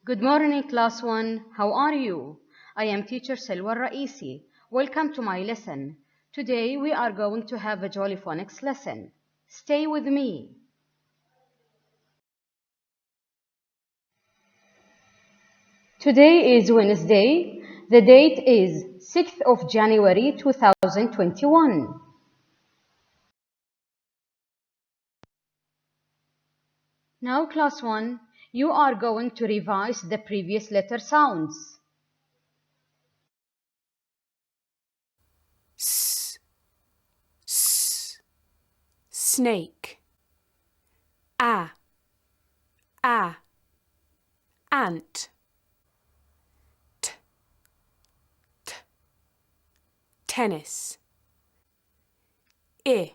Good morning, Class 1. How are you? I am teacher Salwa AlRaisi. Welcome to my lesson. Today we are going to have a jolly phonics lesson. Stay with me. Today is Wednesday. The date is 6th of January 2021. Now, Class 1, you are going to revise the previous letter sounds. S, s, snake. A, ant. T, t, tennis. I,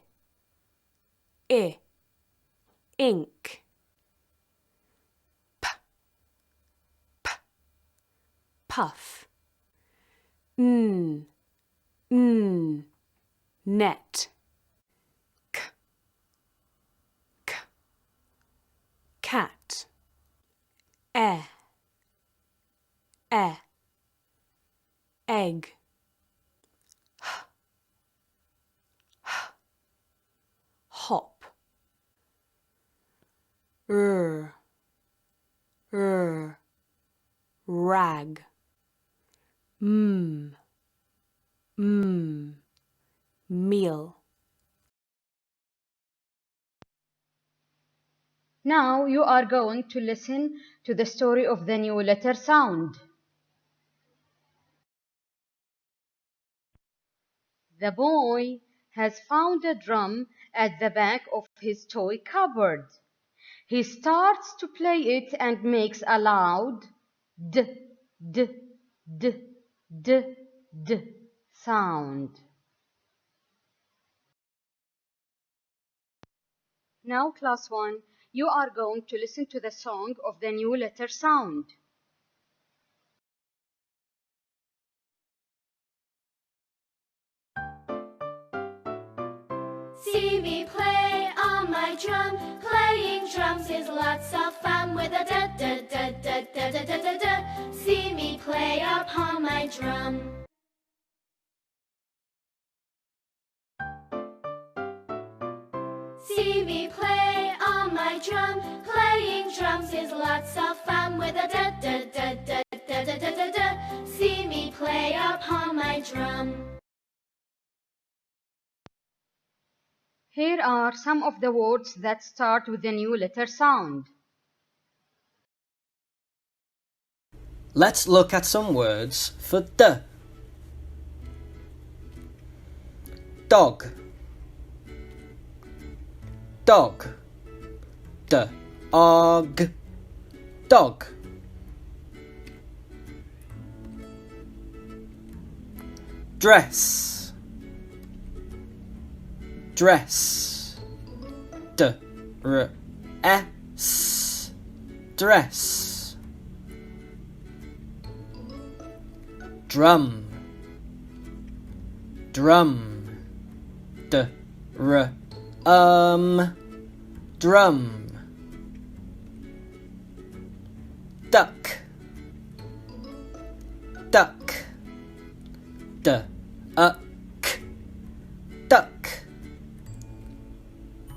ink. P, puff. N, net. K, cat. E, egg. Hop. Rag. Meal. Now you are going to listen to the story of the new letter sound. The boy has found a drum at the back of his toy cupboard. He starts to play it and makes a loud d, d, d, d, d sound. Now, Class 1, you are going to listen to the song of the new letter sound. See me play on my drum. Playing drums is lots of fun with a da da da da da da da da da. See me play upon my drum. See me play on my drum. Playing drums is lots of fun with a da da da da da da da da da. See me play upon my drum. Here are some of the words that start with the new letter sound. Let's look at some words for D. Dog. Dog. D-og. Dog. Dress. Dress. D-r-s. Dress. Drum. Drum. Drum. Duck. Duck. D-uck. Duck.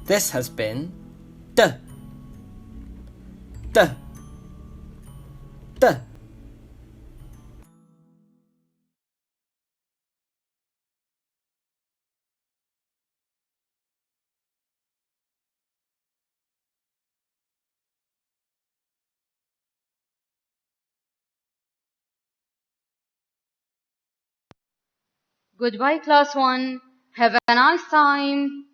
This has been D. D. D. Goodbye, Class 1. Have a nice time.